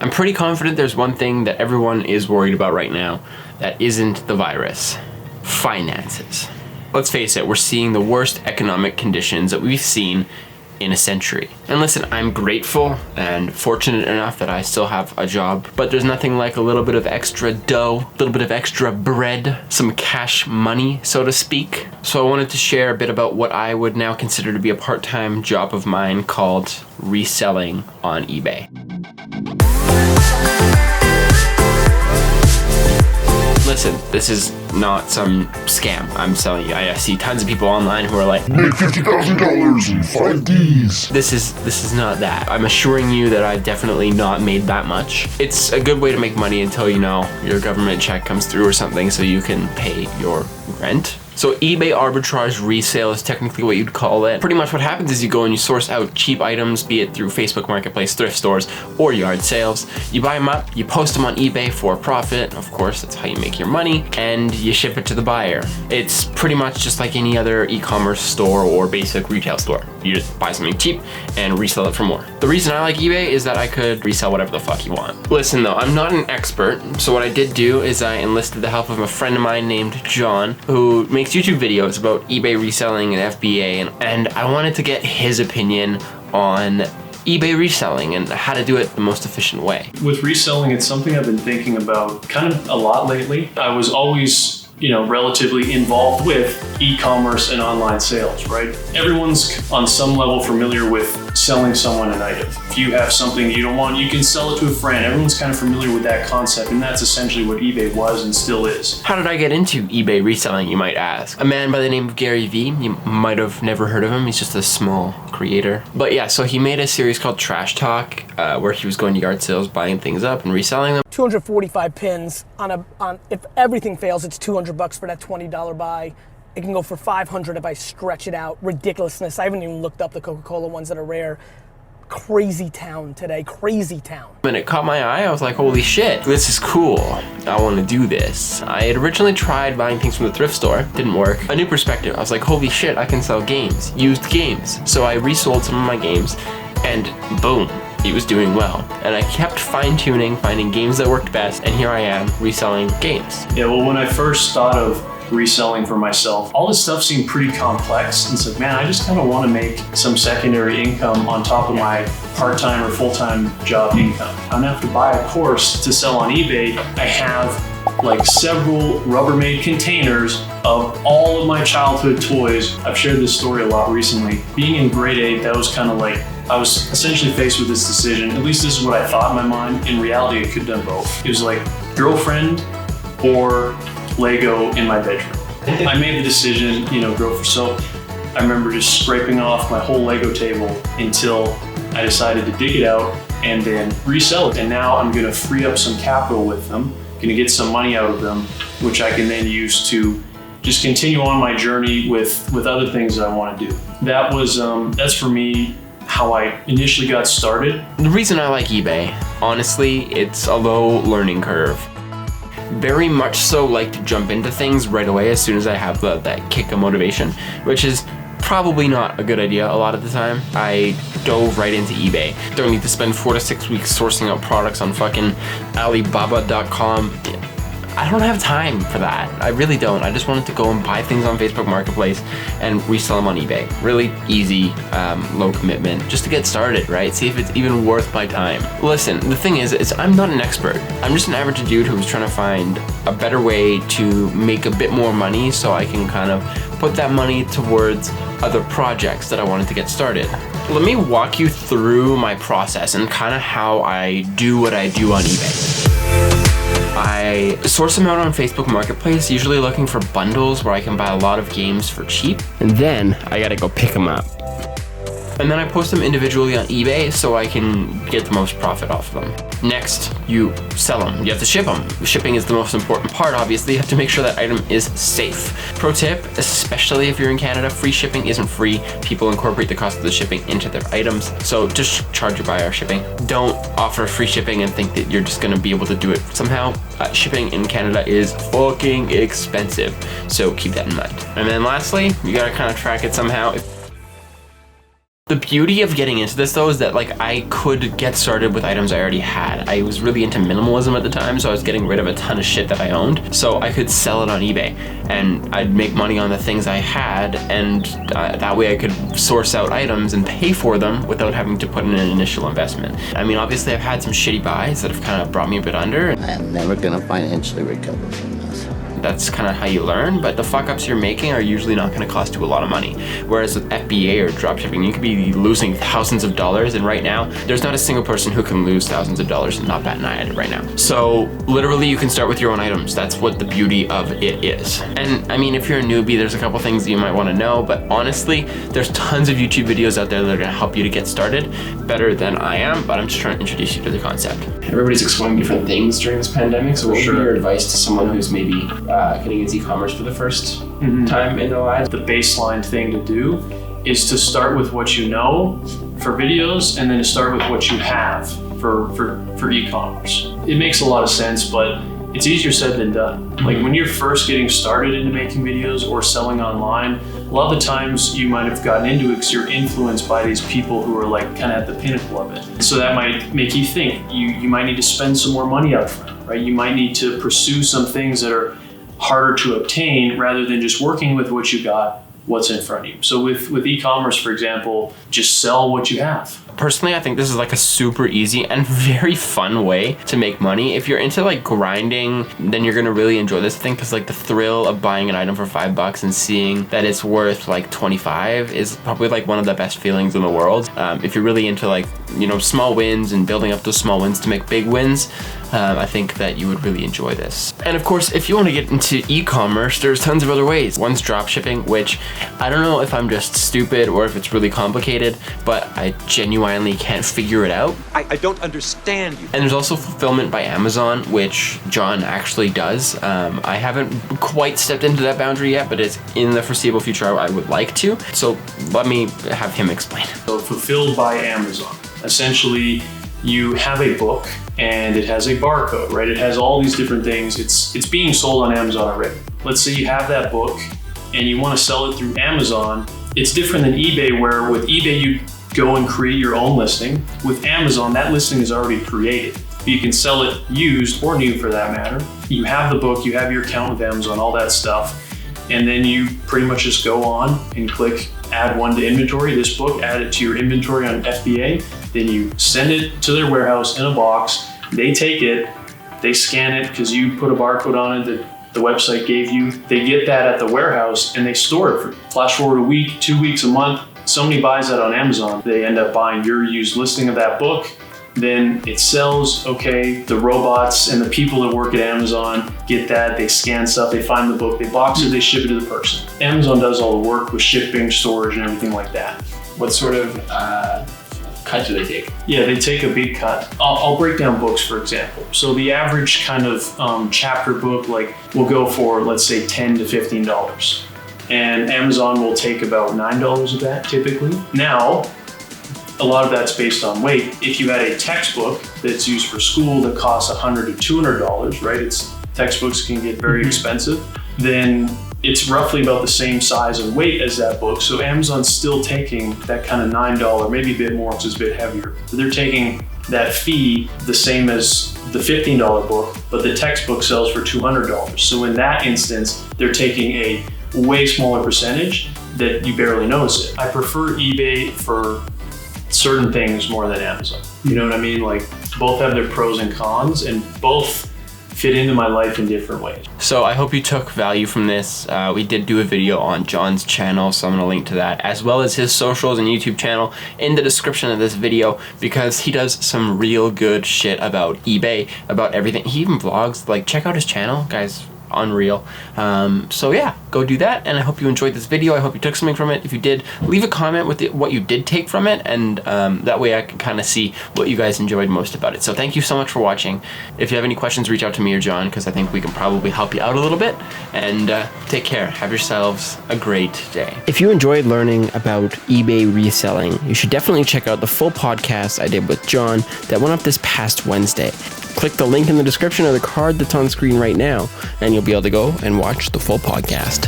I'm pretty confident there's one thing that everyone is worried about right now that isn't the virus: finances. Let's face it, we're seeing the worst economic conditions that we've seen in a century. And listen, I'm grateful and fortunate enough that I still have a job, but there's nothing like a little bit of extra dough, a little bit of extra bread, some cash money, so to speak. So I wanted to share a bit about what I would now consider to be a part-time job of mine called reselling on eBay. Listen, this is not some scam, I'm telling you. I see tons of people online who are like, make $50,000 in 5 days. This is not that. I'm assuring you that I've definitely not made that much. It's a good way to make money until, you know, your government check comes through or something so you can pay your rent. So eBay arbitrage resale is technically what you'd call it. Pretty much what happens is you go and you source out cheap items, be it through Facebook Marketplace, thrift stores, or yard sales. You buy them up, you post them on eBay for a profit. Of course, that's how you make your money, and you ship it to the buyer. It's pretty much just like any other e-commerce store or basic retail store. You just buy something cheap and resell it for more. The reason I like eBay is that I could resell whatever the fuck you want. Listen though, I'm not an expert, so what I did do is I enlisted the help of a friend of mine named John, who makes YouTube videos about eBay reselling and FBA, and I wanted to get his opinion on eBay reselling and how to do it the most efficient way. With reselling, it's something I've been thinking about kind of a lot lately. I was always, relatively involved with e-commerce and online sales, right? Everyone's on some level familiar with selling someone an item. If you have something you don't want, you can sell it to a friend. Everyone's kind of familiar with that concept, and that's essentially what eBay was and still is. How did I get into eBay reselling, you might ask? A man by the name of Gary Vee, you might have never heard of him, he's just a small creator. But yeah, so he made a series called Trash Talk, where he was going to yard sales, buying things up and reselling them. 245 pins on if everything fails, it's $200 for that $20 buy. It can go for 500 if I stretch it out. Ridiculousness. I haven't even looked up the Coca-Cola ones that are rare. Crazy town today, crazy town. When it caught my eye, I was like, holy shit, this is cool. I want to do this. I had originally tried buying things from the thrift store, didn't work. A new perspective, I was like, holy shit, I can sell games, used games. So I resold some of my games, and boom, it was doing well. And I kept fine-tuning, finding games that worked best, and here I am reselling games. Yeah, well, when I first thought of reselling for myself, all this stuff seemed pretty complex. And it's like, man, I just kind of want to make some secondary income on top of my part-time or full-time job income. I don't have to buy a course to sell on eBay. I have like several Rubbermaid containers of all of my childhood toys. I've shared this story a lot recently. Being in grade 8, that was kind of like, I was essentially faced with this decision. At least this is what I thought in my mind. In reality, I could have done both. It was like girlfriend or Lego in my bedroom. I made the decision, go for soap. I remember just scraping off my whole Lego table until I decided to dig it out and then resell it. And now I'm gonna free up some capital with them, gonna get some money out of them, which I can then use to just continue on my journey with other things that I wanna do. That was, that's for me, how I initially got started. The reason I like eBay, honestly, it's a low learning curve. Very much so like to jump into things right away as soon as I have that kick of motivation, which is probably not a good idea a lot of the time. I dove right into eBay. Don't need to spend 4 to 6 weeks sourcing out products on fucking Alibaba.com. I don't have time for that. I really don't. I just wanted to go and buy things on Facebook Marketplace and resell them on eBay. Really easy, low commitment, just to get started, right? See if it's even worth my time. Listen, the thing is I'm not an expert. I'm just an average dude who's trying to find a better way to make a bit more money so I can kind of put that money towards other projects that I wanted to get started. Let me walk you through my process and kind of how I do what I do on eBay. I source them out on Facebook Marketplace, usually looking for bundles where I can buy a lot of games for cheap. And then I gotta go pick them up. And then I post them individually on eBay so I can get the most profit off of them. Next, you sell them. You have to ship them. Shipping is the most important part, obviously. You have to make sure that item is safe. Pro tip, especially if you're in Canada, free shipping isn't free. People incorporate the cost of the shipping into their items, so just charge your buyer shipping. Don't offer free shipping and think that you're just gonna be able to do it somehow. Shipping in Canada is fucking expensive, so keep that in mind. And then lastly, you gotta kind of track it somehow. The beauty of getting into this though is that like I could get started with items I already had. I was really into minimalism at the time, so I was getting rid of a ton of shit that I owned. So I could sell it on eBay and I'd make money on the things I had, and that way I could source out items and pay for them without having to put in an initial investment. I mean, obviously I've had some shitty buys that have kind of brought me a bit under. I am never gonna financially recover from this. That's kind of how you learn, but the fuck ups you're making are usually not going to cost you a lot of money. Whereas with FBA or dropshipping, you could be losing thousands of dollars, and right now, there's not a single person who can lose thousands of dollars and not bat an eye at it right now. So literally, you can start with your own items. That's what the beauty of it is. And I mean, if you're a newbie, there's a couple things that you might want to know, but honestly, there's tons of YouTube videos out there that are going to help you to get started better than I am, but I'm just trying to introduce you to the concept. Everybody's exploring different things during this pandemic, so what would be your advice to someone who's maybe getting into e-commerce for the first time in their lives? The baseline thing to do is to start with what you know for videos, and then to start with what you have for e-commerce. It makes a lot of sense, but it's easier said than done. Like when you're first getting started into making videos or selling online, a lot of the times you might have gotten into it because you're influenced by these people who are like kind of at the pinnacle of it. So that might make you think you might need to spend some more money up front, right? You might need to pursue some things that are harder to obtain rather than just working with what you got, what's in front of you. So with e-commerce, for example, just sell what you have. Personally, I think this is like a super easy and very fun way to make money. If you're into like grinding, then you're gonna really enjoy this thing, because like the thrill of buying an item for $5 and seeing that it's worth like 25 is probably like one of the best feelings in the world. If you're really into like, you know, small wins and building up those small wins to make big wins, I think that you would really enjoy this. And of course, if you want to get into e-commerce, there's tons of other ways. One's dropshipping, which I don't know if I'm just stupid or if it's really complicated, but I genuinely can't figure it out. I don't understand you. And there's also fulfillment by Amazon, which John actually does. I haven't quite stepped into that boundary yet, but it's in the foreseeable future I would like to. So let me have him explain. So fulfilled by Amazon. Essentially, you have a book and it has a barcode, right? It has all these different things. It's being sold on Amazon already. Let's say you have that book and you want to sell it through Amazon. It's different than eBay, where with eBay you go and create your own listing. With Amazon, that listing is already created. You can sell it used or new for that matter. You have the book, you have your account with Amazon, all that stuff. And then you pretty much just go on and click add one to inventory, this book, add it to your inventory on FBA. Then you send it to their warehouse in a box. They take it, they scan it because you put a barcode on it that the website gave you. They get that at the warehouse and they store it for you. Flash forward a week, 2 weeks, a month. Somebody buys that on Amazon. They end up buying your used listing of that book. Then it sells, okay, the robots and the people that work at Amazon get that, they scan stuff, they find the book, they box it, they ship it to the person. Amazon does all the work with shipping, storage, and everything like that. What sort of cut do they take? Yeah, they take a big cut. I'll break down books, for example. So the average kind of chapter book will go for, let's say, $10 to $15. And Amazon will take about $9 of that typically. Now, a lot of that's based on weight. If you had a textbook that's used for school that costs $100 to $200, right? Textbooks can get very expensive. Then it's roughly about the same size and weight as that book. So Amazon's still taking that kind of $9, maybe a bit more because it's a bit heavier. So they're taking that fee the same as the $15 book, but the textbook sells for $200. So in that instance, they're taking a way smaller percentage that you barely notice it. I prefer eBay for certain things more than Amazon. You know what I mean? Like both have their pros and cons and both fit into my life in different ways. So I hope you took value from this. We did do a video on John's channel, so I'm gonna link to that, as well as his socials and YouTube channel in the description of this video, because he does some real good shit about eBay, about everything. He even vlogs. Like, check out his channel, guys. Unreal. So yeah, go do that, and I hope you enjoyed this video. I hope you took something from it. If you did, leave a comment with what you did take from it, and that way I can kind of see what you guys enjoyed most about it. So thank you so much for watching. If you have any questions, reach out to me or John, because I think we can probably help you out a little bit. And take care. Have yourselves a great day. If you enjoyed learning about eBay reselling, you should definitely check out the full podcast I did with John that went up this past Wednesday. Click the link in the description or the card that's on screen right now, and you'll be able to go and watch the full podcast.